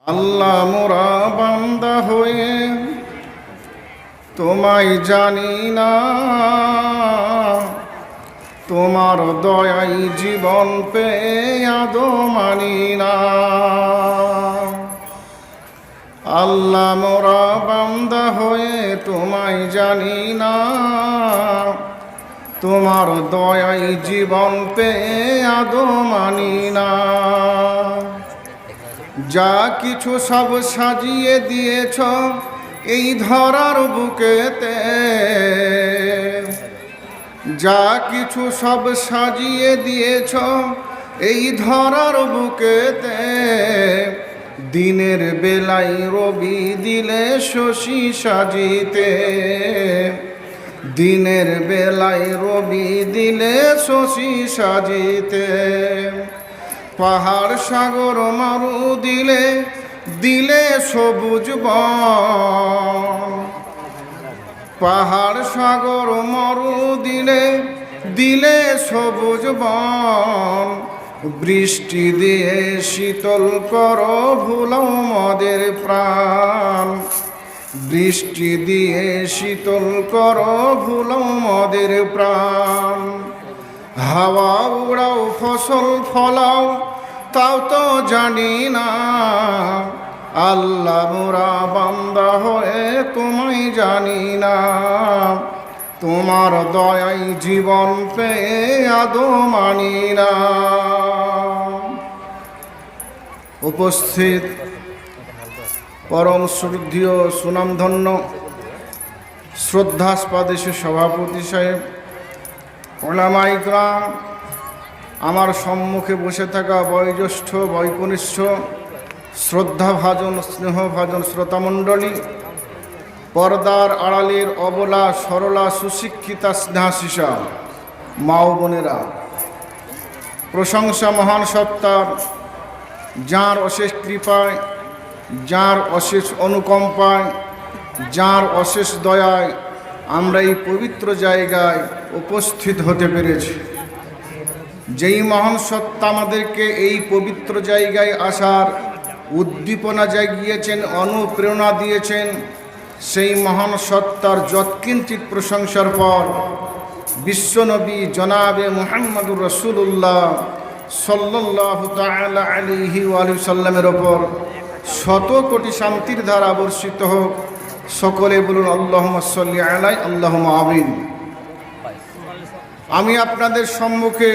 আল্লাহ মোরা বান্দা হয়ে তোমায় জানি না, তোমার দয়াই জীবন পেয়ে আদৌ মানি না। আল্লাহ মোরা বান্দা হয়ে তোমায় জানি না, তোমার দয়াই জীবন পেয়ে আদৌ মানি না। যা কিছু সব সাজিয়ে দিয়েছ এই ধরার বুকেতে, যা কিছু সব সাজিয়ে দিয়েছ এই ধরার বুকেতে, দিনের বেলায় রবি দিলে শশী সাজিতে, দিনের বেলায় রবি দিলে শশী সাজিতে। পাহাড় সাগর মারু দিলে দিলে সবুজ বন, পাহাড় সাগর মরু দিলে দিলে সবুজ বন। বৃষ্টি দিয়ে শীতল করো ভুলাও মদের প্রাণ, বৃষ্টি দিয়ে শীতল করো ভুলাও মদের প্রাণ। হাওয়া উড়াও ফসল ফলাও তাও তো জানি না, আল্লাহ মোরা বান্দা হয়ে তোমায় জানি না, তোমার দয়াই জীবন পেয়ে আদৌ মানি না। উপস্থিত পরম শ্রদ্ধেয় সুনামধন্য শ্রদ্ধাস্পদ সভাপতি সাহেব, ওলামা ইকরাম, আমার সম্মুখে বসে থাকা বয়োজ্যেষ্ঠ বয়কনিষ্ঠ শ্রদ্ধাভাজন স্নেহভাজন শ্রোতামণ্ডলী, পর্দার আড়ালের অবলা সরলা সুশিক্ষিতা স্নেহাশিসা মা ও বোনেরা, প্রশংসা মহান সত্তার, যাঁর অশেষ কৃপায়, যাঁর অশেষ অনুকম্পায়, যাঁর অশেষ দয়ায় আমরা এই পবিত্র জায়গায় উপস্থিত হতে পেরেছি। যেই মহান সত্তা আমাদেরকে এই পবিত্র জায়গায় আসার উদ্দীপনা জাগিয়েছেন, অনুপ্রেরণা দিয়েছেন, সেই মহান সত্তার যৎকিঞ্চিত প্রশংসার পর বিশ্বনবী জনাবে মুহাম্মদুর রাসূলুল্লাহ সাল্লাল্লাহু তাআলা আলাইহি ওয়া সাল্লামের ওপর শত কোটি শান্তির ধারা বর্ষিত হোক। সকলে বলুন আল্লাহুম্মা সাল্লি আলাইহি আল্লাহুম্মা আমিন। আমি আপনাদের সম্মুখে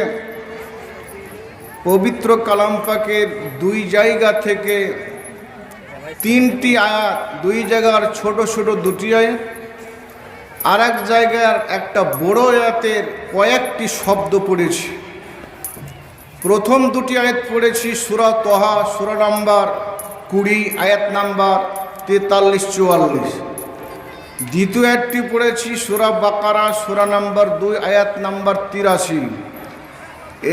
পবিত্র কালাম পাকের দুই জায়গা থেকে তিনটি আয়াত, দুই জায়গার ছোট ছোট দুটি আয়াত, আর এক জায়গার একটা বড় আয়াতের কয়েকটি শব্দ পড়েছি। প্রথম দুটি আয়াত পড়েছি সূরা তহা, সূরা নাম্বার 20, আয়াত নাম্বার 43-44। দ্বিতীয় আয়াতটি পড়েছি সূরা বাকারা, সূরা নাম্বার 2, আয়াত নাম্বার 83।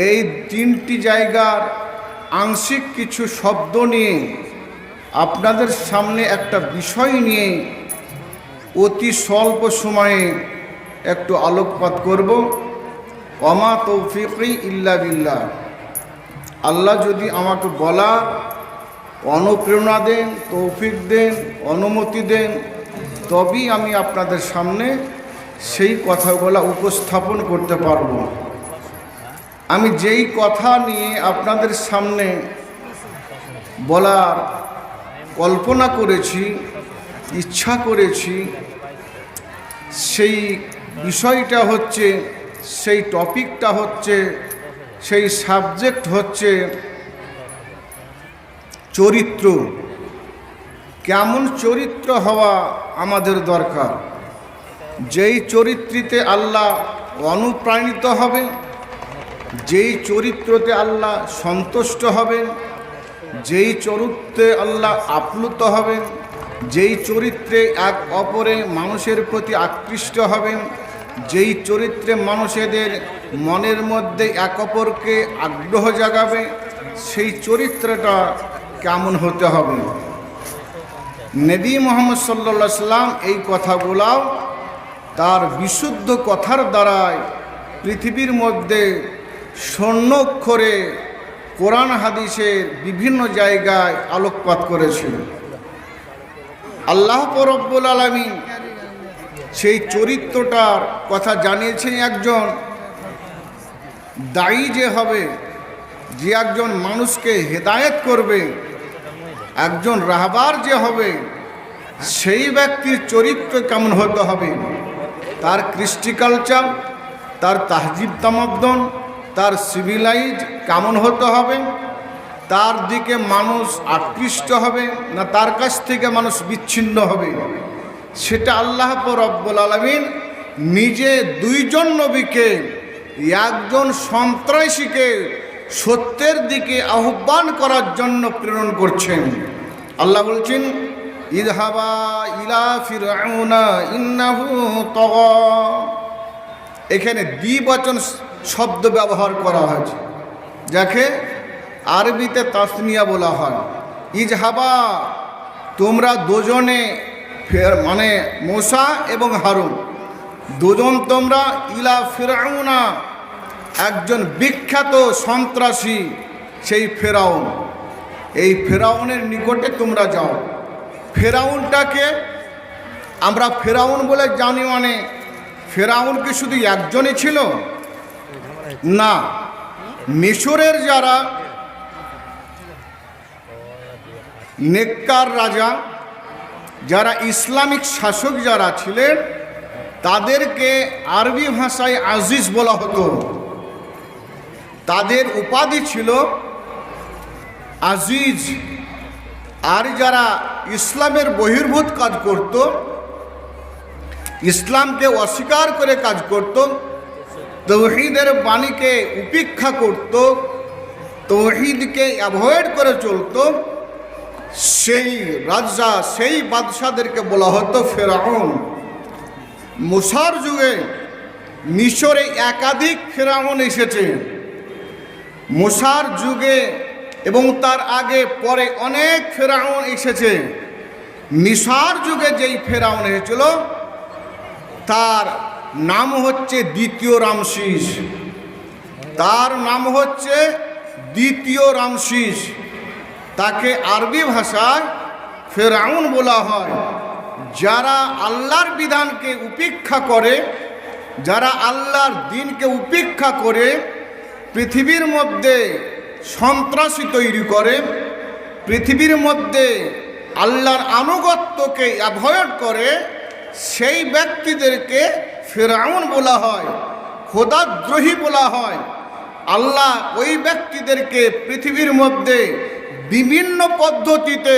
এই তিনটি জায়গার আংশিক কিছু শব্দ নিয়ে আপনাদের সামনে একটা বিষয় নিয়ে অতি স্বল্প সময়ে একটু আলোকপাত করব। ওমা তৌফিকি ইল্লা বিল্লাহ। আল্লাহ যদি আমাকে বলা অনুপ্রেরণা দেন, তৌফিক দেন, অনুমতি দেন, তবেই আমি আপনাদের সামনে সেই কথাগুলো উপস্থাপন করতে পারব। আমি যেই কথা নিয়ে আপনাদের সামনে বলার কল্পনা করেছি, ইচ্ছা করেছি, সেই বিষয়টা হচ্ছে, সেই টপিকটা হচ্ছে, সেই সাবজেক্ট হচ্ছে চরিত্র। কেমন চরিত্র হওয়া আমাদের দরকার, যেই চরিত্রতে আল্লাহ অনুপ্রাণিত হবেন, যেই চরিত্রতে আল্লাহ সন্তুষ্ট হবেন, যেই চরিত্রে আল্লাহ আপ্লুত হবেন, যেই চরিত্রে এক অপরে মানুষের প্রতি আকৃষ্ট হবেন, যেই চরিত্রে মানুষেদের মনের মধ্যে এক অপরকে আগ্রহ জাগাবে, সেই চরিত্রটা কেমন হতে হবে। নবী মুহাম্মদ সাল্লাল্লাহু আলাইহি সাল্লাম এই কথাগুলাও তার বিশুদ্ধ কথার দ্বারায় পৃথিবীর মধ্যে স্বর্ণাক্ষরে কোরআন হাদিসের বিভিন্ন জায়গায় আলোকপাত করেছিল। আল্লাহ রব্বুল আলামিন সেই চরিত্রটার কথা জানিয়েছেন, একজন দায়ী যে হবে, যে একজন মানুষকে হেদায়েত করবে, একজন রাহবার যে হবে, সেই ব্যক্তির চরিত্র কেমন হতে হবে, তার কৃষ্টি কালচার, তার তাহজিব তামাদ্দন, তার সিভিলাইজ কেমন হতে হবে, তার দিকে মানুষ আকৃষ্ট হবে না তার কাছ থেকে মানুষ বিচ্ছিন্ন হবে, সেটা আল্লাহ রব্বুল আলামিন নিজে দুইজন নবীকে, একজন সন্ত্রাসীকে সত্যের দিকে আহ্বান করার জন্য প্রেরণ করছেন। আল্লাহ বলছেন, ইযহাবা ইলা ফিরআউনা ইন্নাহু তাগা। এখানে দ্বিবচন শব্দ ব্যবহার করা হয়েছে, যাকে আরবিতে তাসনিয়া বলা হয়। ইযহাবা, তোমরা দুজনে, মানে মূসা এবং হারুন দুজন, তোমরা ইলা ফিরআউনা, একজন বিখ্যাত সন্ত্রাসী সেই ফেরাউন, এই ফেরাউনের নিকটে তোমরা যাও। ফেরাউনটাকে আমরা ফেরাউন বলে জানি, মানে ফেরাউন কি শুধু একজনই ছিল? না, মিশরের যারা নেককার রাজা, যারা ইসলামিক শাসক যারা ছিলেন, তাদেরকে আরবি ভাষায় আজিজ বলা হতো। তাদের উপাধি ছিল আজিজ। আর যারা ইসলামের বহির্ভূত কাজ করত, ইসলামকে অস্বীকার করে কাজ করত, তৌহিদের বাণীকে উপেক্ষা করত, তৌহিদকে অ্যাভয়েড করে চলত, সেই রাজা, সেই বাদশাদেরকে বলা হতো ফেরাউন। মুসার যুগে মিশরে একাধিক ফেরাউন এসেছে। মুসার যুগে এবং তার আগে পরে অনেক ফেরাউন এসেছে। মিশর যুগে যেই ফেরাউন এসেছিল তার নাম হচ্ছে দ্বিতীয় রামসিস। তার নাম হচ্ছে দ্বিতীয় রামসিস। তাকে আরবি ভাষায় ফেরাউন বলা হয়। যারা আল্লাহর বিধানকে উপেক্ষা করে, যারা আল্লাহর দ্বীনকে উপেক্ষা করে পৃথিবীর মধ্যে সন্ত্রাসী তৈরি করে, পৃথিবীর মধ্যে আল্লাহর আনুগত্যকে অ্যাভয়েড করে, সেই ব্যক্তিদেরকে ফেরাউন বলা হয়, খোদাদ্রোহী বলা হয়। আল্লাহ ওই ব্যক্তিদেরকে পৃথিবীর মধ্যে বিভিন্ন পদ্ধতিতে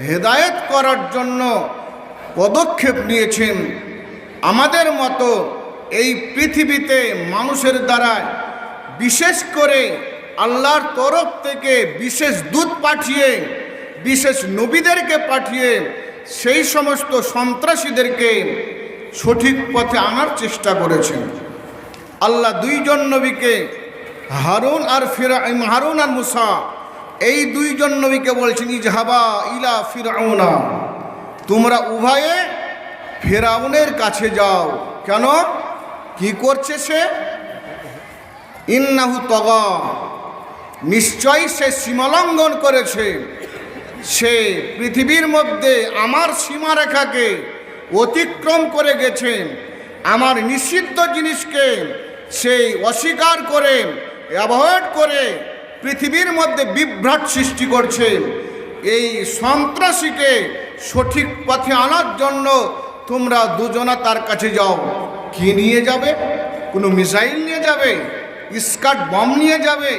হেদায়েত করার জন্য পদক্ষেপ নিয়েছেন। আমাদের মতো এই পৃথিবীতে মানুষের দ্বারা, বিশেষ করে আল্লাহর তরফ থেকে বিশেষ দূত পাঠিয়ে, বিশেষ নবীদেরকে পাঠিয়ে সেই সমস্ত সন্ত্রাসীদেরকে সঠিক পথে আনার চেষ্টা করেছেন। আল্লাহ দুইজন নবীকে, হারুন আর মুসা, এই দুইজন নবীকে বলছেন, ইযহাবা ইলা ফিরআউনা, তোমরা উভয়ে ফেরাউনের কাছে যাও। কেন? কি করছে সে? ইন্নাহু তাগা, নিশ্চয়ই সে সীমালঙ্ঘন করেছে। সে পৃথিবীর মধ্যে আমার সীমারেখাকে অতিক্রম করে গেছে। আমার নিষিদ্ধ জিনিসকে সে অস্বীকার করে, অ্যাভয়েড করে পৃথিবীর মধ্যে বিভ্রাট সৃষ্টি করছে। এই সন্ত্রাসীকে সঠিক পথে আনার জন্য তোমরা দুজনা তার কাছে যাও। কি নিয়ে যাবে? কোনো মিসাইল নিয়ে যাবে? স্কাট বম নিয়ে যাবে?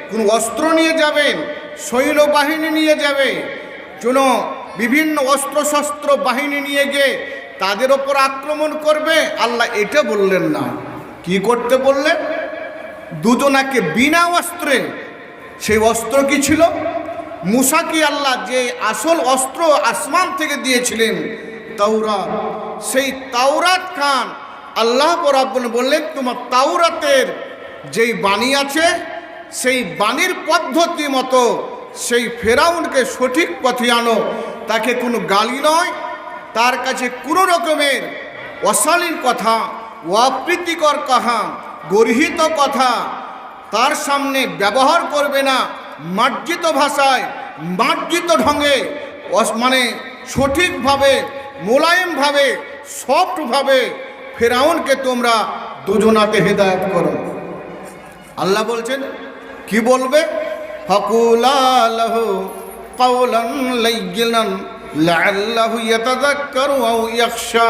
কোনো অস্ত্র নিয়ে যাবে? সৈন্যবাহিনী নিয়ে যাবে? কোনো বিভিন্ন অস্ত্রশস্ত্র বাহিনী নিয়ে গিয়ে তাদের ওপর আক্রমণ করবে? আল্লাহ এটা বললেন না। কি করতে বললেন? দুজনাকে বিনা অস্ত্রে, সেই অস্ত্র কি ছিল? মুসা কি আল্লাহ যে আসল অস্ত্র আসমান থেকে দিয়েছিলেন, তাওরাত, সেই তাওরাত খান আল্লাহ রাব্বুল বললেন, তোমার তাওরাতের যেই বাণী আছে সেই বাণীর পদ্ধতি মতো সেই ফেরাউনকে সঠিক পথে আনো। তাকে কোনো গালি নয়, তার কাছে কোনো রকমের অশালীন কথা, অপ্রীতিকর কথা, গর্হিত কথা তার সামনে ব্যবহার করবে না। মার্জিত ভাষায়, মার্জিত ঢঙে, মানে সঠিকভাবে, মোলায়েমভাবে, সফটভাবে ফেরাউনকে তোমরা দুজনাকে হেদায়েত করো। আল্লাহ বলছেন কি বলবে? ফাকুলা লাহু কাওলান লাইয়িনান লাআল্লাহু ইয়াতাযাক্কারু আও ইয়াখশা।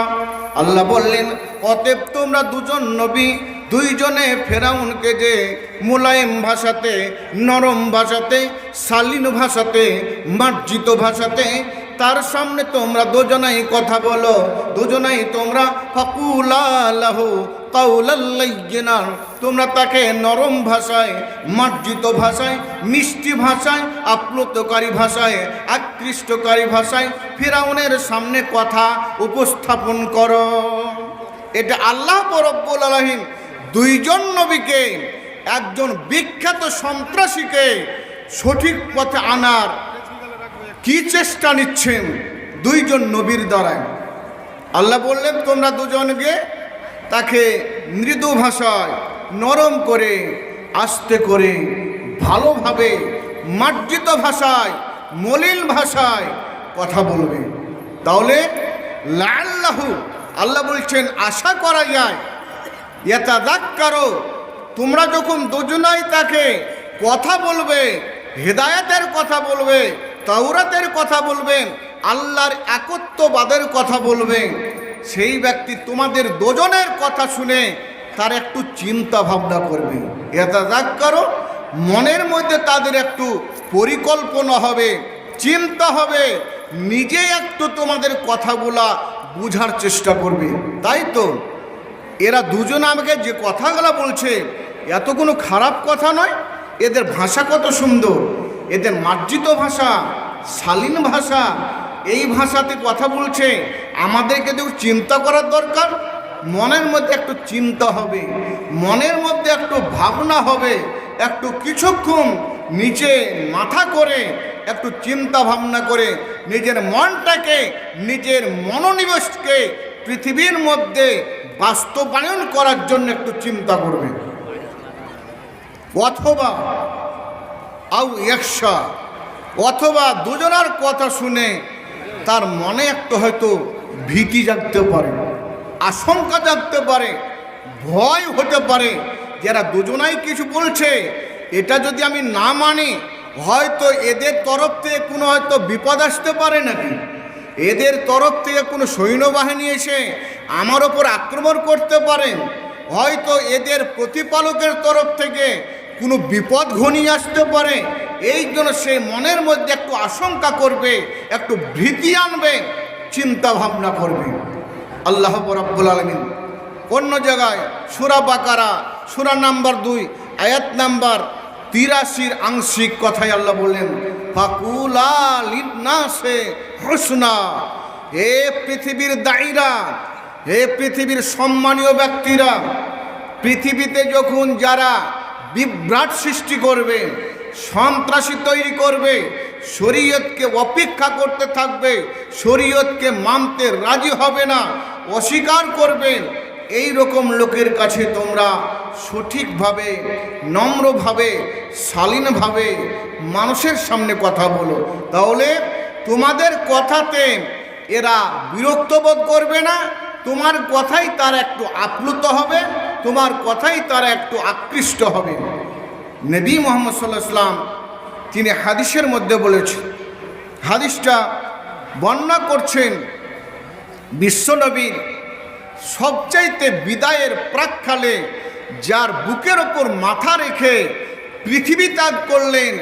আল্লাহ বললেন অতএব তোমরা দুজন নবী দুইজনে ফেরাউনকে যে মোলায়েম ভাষাতে, নরম ভাষাতে, শালীন ভাষাতে, মার্জিত ভাষাতে তার সামনে তোমরা দুজনাই কথা বলো, দুজনাই তোমরা ফাকুলা লাহু কাওলান লাইয়িনান, তোমরা তাকে নরম ভাষায়, মার্জিত ভাষায়, মিষ্টি ভাষায়, আপ্লুতকারী ভাষায়, আকৃষ্টকারী ভাষায় ফিরাউনের সামনে কথা উপস্থাপন করো। এটা আল্লাহ রব্বুল আলামিন দুইজন নবীকে, একজন বিখ্যাত সন্ত্রাসীকে সঠিক পথে আনার কি চেষ্টা নিচ্ছেন দুইজন নবীর দ্বারায়। আল্লাহ বললেন তোমরা দুজনকে তাকে মৃদু ভাষায়, নরম করে, আস্তে করে, ভালোভাবে, মার্জিত ভাষায়, মলিন ভাষায় কথা বলবে। তাহলে লাআল্লাহু, আল্লাহ বলছেন আশা করা যায়, ইয়াতাযাক্কারু, তোমরা যখন দুজনাই তাকে কথা বলবে, হেদায়েতের কথা বলবে, তাওরাতের কথা বলবেন, আল্লাহর একত্ববাদের কথা বলবেন, সেই ব্যক্তি তোমাদের দুজনের কথা শুনে তার একটু চিন্তা ভাবনা করবে। ইয়াতাযাক্কারু, মনের মধ্যে তাদের একটু পরিকল্পনা হবে, চিন্তা হবে, নিজে একটু তোমাদের কথাগুলা বুঝার চেষ্টা করবে। তাই তো এরা দুজন আমাকে যে কথাগুলো বলছে এত কোনো খারাপ কথা নয়, এদের ভাষা কত সুন্দর, এদের মার্জিত ভাষা, শালীন ভাষা, এই ভাষাতে কথা বলছে, আমাদেরকে তো চিন্তা করার দরকার। মনের মধ্যে একটু চিন্তা হবে, মনের মধ্যে একটু ভাবনা হবে, একটু কিছুক্ষণ নিচে মাথা করে একটু চিন্তা ভাবনা করে নিজের মনটাকে, নিজের মনোনিবেশকে পৃথিবীর মধ্যে বাস্তবায়ন করার জন্য একটু চিন্তা করবে। অথবা আও ইয়াখশা, অথবা দুজনার কথা শুনে তার মনে একটু হয়তো ভীতি জাগতে পারে, আশঙ্কা জাগতে পারে, ভয় হতে পারে, যারা দুজনাই কিছু বলছে এটা যদি আমি না মানি হয়তো এদের তরফ থেকে কোনো হয়তো বিপদ আসতে পারে নাকি, এদের তরফ থেকে কোনো সৈন্যবাহিনী এসে আমার ওপর আক্রমণ করতে পারে, হয়তো এদের প্রতিপালকের তরফ থেকে কোনো বিপদ ঘনিয়ে আসতে পারে। এই জন্য সে মনের মধ্যে একটু আশঙ্কা করবে, একটু ভীতি আনবে, চিন্তা ভাবনা করবে। আল্লাহ রাব্বুল আলামিন অন্য জায়গায় সূরা বাকারা সূরা নাম্বার 2 আয়াত নাম্বার 83 আংশিক কথায় আল্লাহ বললেন ফাকুলা লিন্নাসে হুসনা, হে পৃথিবীর দায়ীরা, হে পৃথিবীর সম্মানীয় ব্যক্তিরা, পৃথিবীতে যখন যারা বিভ্রাট সৃষ্টি করবে, সন্ত্রাসী তৈরি করবে, শরীয়তকে অপেক্ষা করতে থাকবে, শরীয়তকে মানতে রাজি হবে না, অস্বীকার করবে, এই রকম লোকের কাছে তোমরা সঠিকভাবে, নম্রভাবে, শালীনভাবে মানুষের সামনে কথা বলো। তাহলে তোমাদের কথাতে এরা বিরক্ত বোধ করবে না, তোমার কথাই তারা একটু আপ্লুত হবে, তোমার কথাই তারা একটু আকৃষ্ট হবে। নবী মুহাম্মদ সাল্লাল্লাহু আলাইহি ওয়াসাল্লাম তিনি হাদিসের মধ্যে বলেছেন, হাদিসটা বর্ণনা করছেন বিশ্বনবীর সবচাইতে বিদায়ের প্রাক্কালে যার বুকের ওপর মাথা রেখে পৃথিবী ত্যাগ করলেন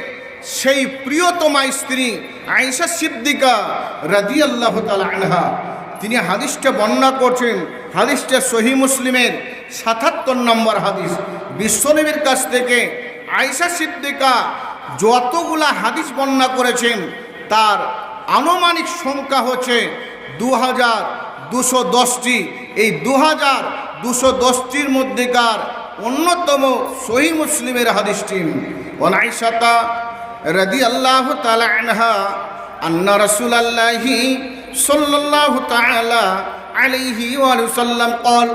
সেই প্রিয়তমা স্ত্রী আয়েশা সিদ্দিকা রাদিয়াল্লাহু তাআলা আনহা। তিনি হাদিসটা বর্ণনা করছেন, হাদিসটা সহিহ মুসলিমের ৭৭ নম্বর হাদিস। বিশ্বনবীর কাছ থেকে আয়েশা সিদ্দিকা যতগুলা হাদিস বর্ণনা করেছেন তার আনুমানিক সংখ্যা হচ্ছে 2210টি। এই 2210টির মধ্যেকার অন্যতম সহিহ মুসলিমের হাদিসটি। আয়েশা রাদিয়াল্লাহু তাআলা আনহা আন্না রাসূলুল্লাহি সাল্লাল্লাহু তাআলা আলাইহি ওয়া সাল্লাম قال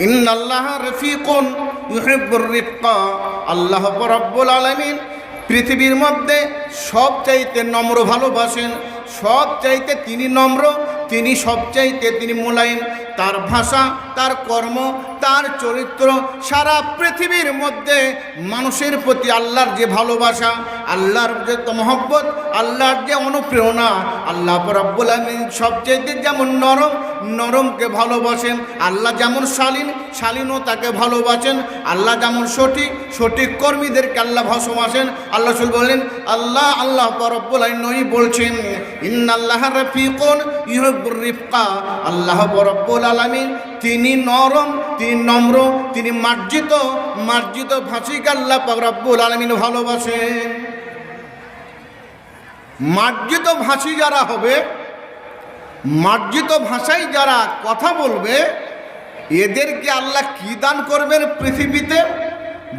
ইন্নাল্লাহা রাফিকুন ইউহিব্বুর রিফকা। আল্লাহ রাব্বুল আলামিন পৃথিবীর মধ্যে সবচাইতে নম্র ভালোবাসেন, সবচাইতে তিনি নম্র, তিনি সবচাইতে তিনি মোলায়েম। তার ভাষা, তার কর্ম, তার চরিত্র, সারা পৃথিবীর মধ্যে মানুষের প্রতি আল্লাহর যে ভালোবাসা, আল্লাহর যে মহব্বত, আল্লাহর যে অনুপ্রেরণা, আল্লাহ রাব্বুল আমিন সবচাইতে যেমন নরম, নরমকে ভালোবাসেন। আল্লাহ যেমন শালীন, শালীনও তাকে ভালোবাসেন। আল্লাহ যেমন সঠিক, সঠিক কর্মীদেরকে আল্লাহ ভালোবাসেন। আল্লাহ রাসূল বলেন, আল্লাহ রাব্বুল আমিন বলছেন, ইন্নাল্লাহা রাফিকুন ইউহিব্বুর রিফকা। আল্লাহ রাব্বুল আলামিন তিনি নরম, তিনি নম্র, তিনি মার্জিত, মার্জিত ভাষীকে আল্লাহ পাক রব্বুল আলামিন ভালোবাসেন। মার্জিত ভাষী যারা হবে, মার্জিত ভাষায় যারা কথা বলবে, এদেরকে আল্লাহ কি দান করবেন পৃথিবীতে?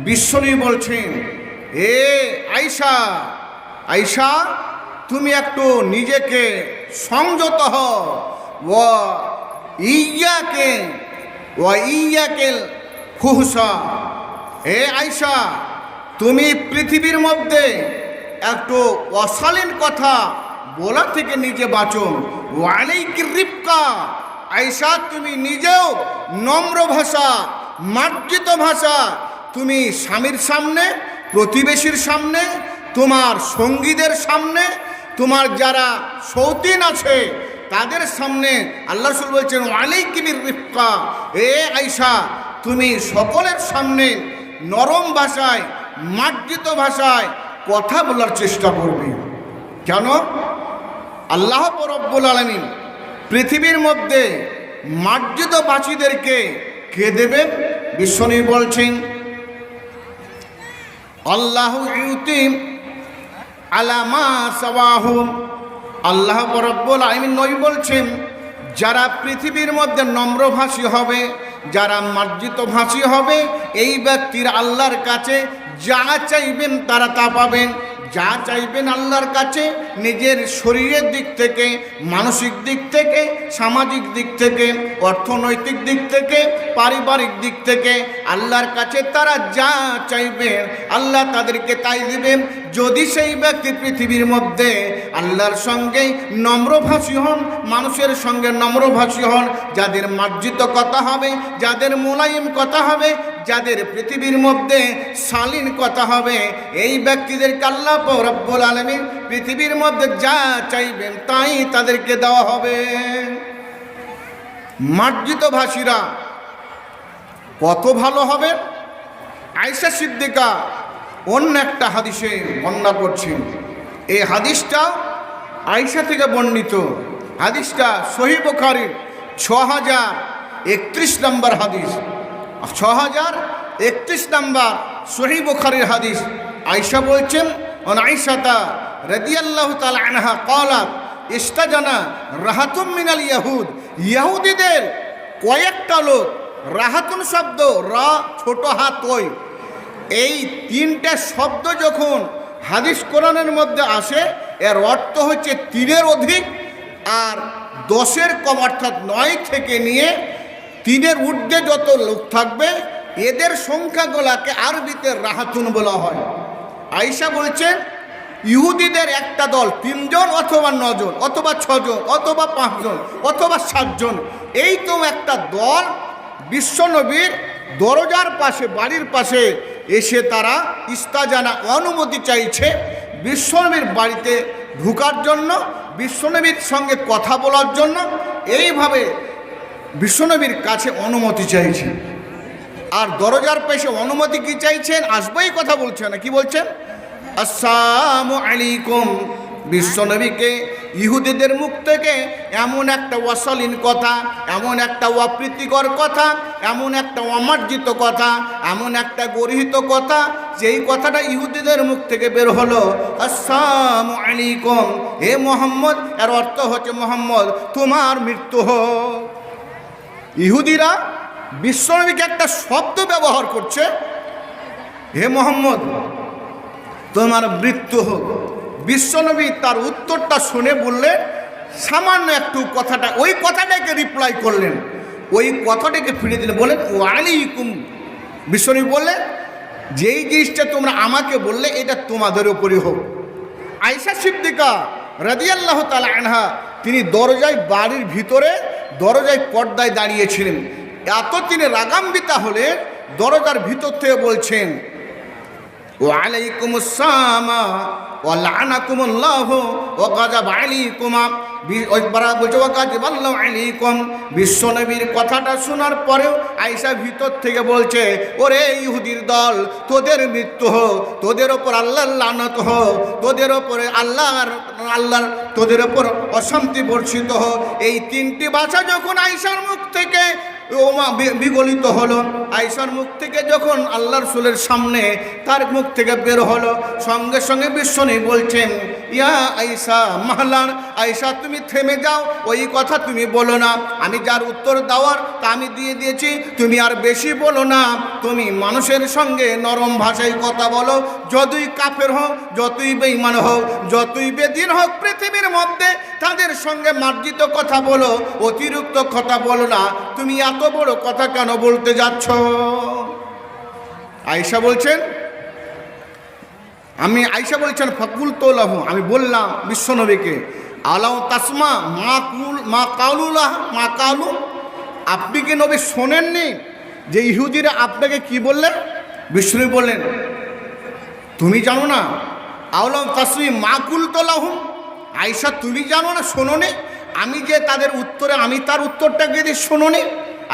বিশ্বনবী বলছেন, এ আয়েশা, আয়েশা তুমি একটু নিজেকে সংযত হও। ইয়াকেল ফুহসা, হে আয়েশা তুমি পৃথিবীর মধ্যে একটু অশালীন কথা বলা থেকে নিজে বাঁচো। ওয়ালাইকি রিফকা, আয়েশা তুমি নিজেও নম্র ভাষা, মার্জিত ভাষা, তুমি স্বামীর সামনে, প্রতিবেশীর সামনে, তোমার সঙ্গীদের সামনে, তোমার যারা সৌতিন আছে তাদের সামনে আল্লাহ রাসূল বলছেন, ওয়ালাইকি রিফকা, এ আয়েশা তুমি সকলের সামনে নরম ভাষায়, মার্জিত ভাষায় কথা বলার চেষ্টা করবে। কেন? আল্লাহ রাব্বুল আলামিন পৃথিবীর মধ্যে মার্জিত ভাষীদেরকে কে দেবেন? বিশ্বনবী বলছেন, আল্লাহু ইউতি আলা মা সাওয়াহুম। আল্লাহ রাব্বুল আলামিন নবী বলছেন, যারা পৃথিবীর মধ্যে নম্রভাষী হবে, যারা মার্জিত ভাষী হবে, এই ব্যক্তির আল্লাহর কাছে যা চাইবেন তারা তা পাবেন। যা চাইবেন আল্লাহর কাছে, নিজের শরীরের দিক থেকে, মানসিক দিক থেকে, সামাজিক দিক থেকে, অর্থনৈতিক দিক থেকে, পারিবারিক দিক থেকে, আল্লাহর কাছে তারা যা চাইবেন আল্লাহ তাদেরকে তাই দিবেন। যদি সেই ব্যক্তি পৃথিবীর মধ্যে আল্লাহর সঙ্গে নম্রভাষী হন, মানুষের সঙ্গে নম্রভাষী হন, যাদের মার্জিত কথা হবে, যাদের মোলায়েম কথা হবে, যাদের পৃথিবীর মধ্যে শালীন কথা হবে, এই ব্যক্তিদেরকে আল্লাহ রাব্বুল আলামিন পৃথিবীর মধ্যে যা চাইবেন তাই তাদেরকে দেওয়া হবে। মার্জিত ভাষীরা কত ভালো হবে? আয়েশা সিদ্দিকা অন্য একটা হাদিসে বর্ণনা করছেন। এই হাদিসটা আয়েশা থেকে বর্ণিত। হাদিসটা সহিহ বুখারীর 6031 নম্বর হাদিস, 6031 নম্বর সহিহ বুখারীর হাদিস। আয়েশা বলছেন, আয়েশাতা রাদিয়াল্লাহু তাআলা আনহা ক্বালাত ইস্তাজানা রাহাতুম মিনাল ইয়াহুদ। ইহুদিদের কয়েকটা লোক, রাহাতুন শব্দ, রা ছোট হাত ওই, এই তিনটা শব্দ যখন হাদিস কোরআনের মধ্যে আসে, এর অর্থ হচ্ছে 3-এর অধিক আর 10-এর কম, অর্থাৎ 9 থেকে নিয়ে 3-এর ঊর্ধ্বে যত লোক থাকবে এদের সংখ্যাগুলাকে আরবিতে রাহাতুন বলা হয়। আয়েশা বলছেন, ইহুদিদের একটা দল 3 জন অথবা 9 জন অথবা 6 জন অথবা 5 জন অথবা 7 জন, এই তো একটা দল বিশ্বনবীর দরজার পাশে, বাড়ির পাশে এসে তারা ইস্তাজানা অনুমতি চাইছে বিশ্বনবীর বাড়িতে ঢোকার জন্য, বিশ্বনবীর সঙ্গে কথা বলার জন্য। এইভাবে বিশ্বনবীর কাছে অনুমতি চাইছে। আর দরজার পাশে অনুমতি কি চাইছেন? আসবেই কথা বলছেন না, কি বলছেন? আসসালামু আলাইকুম। বিশ্বনবীকে ইহুদিদের মুখ থেকে এমন একটা অশালীন কথা, এমন একটা অপ্রীতিকর কথা, এমন একটা অমার্জিত কথা, এমন একটা গর্হিত কথা, যেই কথাটা ইহুদিদের মুখ থেকে বের হলো, আসসালামু আলাইকুম, হে মোহাম্মদ, এর অর্থ হচ্ছে মোহাম্মদ তোমার মৃত্যু হোক। ইহুদিরা বিশ্বনবীকে একটা শব্দ ব্যবহার করছে, হে মোহাম্মদ তোমার মৃত্যু হোক। বিশ্বনবী তার উত্তরটা শুনে বললেন, সামান্য একটু কথাটা, ওই কথাটাকে রিপ্লাই করলেন, ওই কথাটাকে ফিরে দিলেন, বলেন ওয়ালাইকুম। বিশ্বনবী বললেন, যেই জিনিসটা তোমরা আমাকে বললে এটা তোমাদের উপরই হোক। আয়েশা সিদ্দিকা রাদিয়াল্লাহু তাআলা আনহা তিনি দরজায়, বাড়ির ভিতরে দরজায় পর্দায় দাঁড়িয়েছিলেন। এত তিনি রাগান্বিতা হলে দরজার ভিতর থেকে বলছেন, ওয়ালাইকুমুস সালাম ওয়া লা'নাকুমুল্লাহু ওয়া গাযাবা আলাইকুমা। বিশ্বনবীর কথাটা শোনার পরেও আয়েশা ভিতর থেকে বলছে, ওরে ইহুদির দল, তোদের মৃত্যু হোক, তোদের ওপর আল্লাহর লানত হোক, তোদের ওপরে আল্লাহর তোদের ওপর অশান্তি বর্ষিত হোক। এই তিনটি ভাষা যখন আয়েশার মুখ থেকে বিগলিত হলো, আয়েশার মুখ থেকে যখন আল্লাহ রাসূলের সামনে তার মুখ থেকে বের হলো, সঙ্গে সঙ্গে বিশ্বনবী বলছেন, ইয়া আয়েশা মাহলান, আয়েশা তুমি থেমে যাও, ওই কথা তুমি বলো না। আমি যার উত্তর দেওয়ার তা আমি দিয়ে দিয়েছি, তুমি আর বেশি বলো না। তুমি মানুষের সঙ্গে নরম ভাষায় কথা বলো, যতই কাফের হোক, যতই বেঈমান হোক, যতই বেদিন হোক পৃথিবীর মধ্যে, তাদের সঙ্গে মার্জিত কথা বলো, অতিরিক্ত কথা বলো না। তুমি এত বড় কথা কেন বলতে যাচ্ছ? আয়েশা বলছেন, আয়েশা বলছেন ফাকুল তোলাহু, আমি বললাম বিশ্বনবীকে, আলাউ তাসমা মা কালু, আপনি কি নবী শোনেননি যে ইহুদিরা আপনাকে কি বললেন? বিশ্বনবী বললেন, তুমি জানো না? আলাউ তাসমি মা কুল তোলাহু, আয়েশা তুমি জানো না, শোনোনি? আমি যে তাদের উত্তরে আমি তার উত্তরটাকে দিয়ে শোনোনি?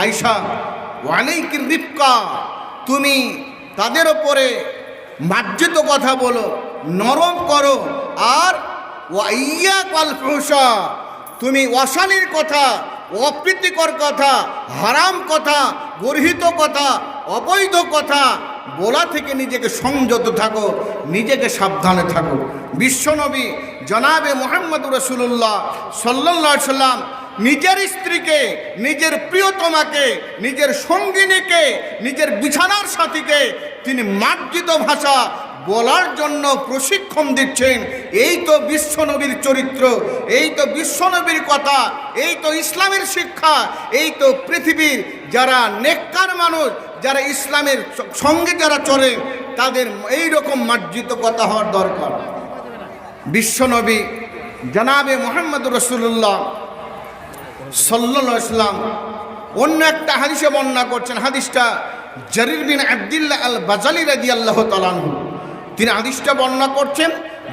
আয়েশা ওয়ালাইকির রিফকা, তুমি তাদের ওপরে মার্জিত কথা বলো, নরম করো। আর ওয়াইয়াক ওয়াল ফুহশা, তুমি অশালীর কথা, অপ্রীতিকর কথা, হারাম কথা, গর্হিত কথা, অবৈধ কথা বলা থেকে নিজেকে সংযত থাকো, নিজেকে সাবধানে থাকো। বিশ্বনবী জনাবে মুহাম্মদুর রাসূলুল্লাহ সাল্লাল্লাহু আলাইহি সাল্লাম নিজের স্ত্রীকে, নিজের প্রিয়তমাকে, নিজের সঙ্গিনীকে, নিজের বিছানার সাথীকে তিনি মার্জিত ভাষা বলার জন্য প্রশিক্ষণ দিচ্ছেন। এই তো বিশ্বনবীর চরিত্র, এই তো বিশ্বনবীর কথা, এই তো ইসলামের শিক্ষা, এই তো পৃথিবীর যারা নেককার মানুষ, যারা ইসলামের সঙ্গে যারা চলে, তাদের এই রকম মার্জিত কথা হওয়ার দরকার। বিশ্বনবী জনাবে মুহাম্মদুর রাসূলুল্লাহ সাল্লাল্লাহু আলাইহি ওয়াসাল্লাম অন্য একটা হাদিসে বর্ণনা করছেন। হাদিসটা জারির বিন আব্দুল্লাহ আল বাজালি রাদিয়াল্লাহু তাআলা আনহু তিনি হাদিসটা বর্ণনা করছেন।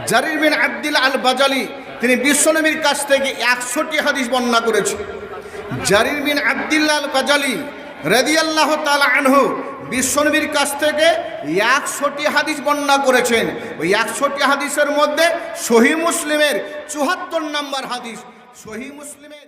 জারির বিন আব্দুল্লাহ আল বাজালি তিনি বিশ্বনবীর কাছ থেকে 100টি হাদিস বর্ণনা করেছেন। জারির বিন আব্দুল্লাহ আল বাজালি রাদিয়াল্লাহু তাআলা আনহু বিশ্বনবীর কাছ থেকে 100টি হাদিস বর্ণনা করেছেন। ওই 100টি হাদিসের মধ্যে সহিহ মুসলিমের 74 নম্বর হাদিস, সহিহ মুসলিমের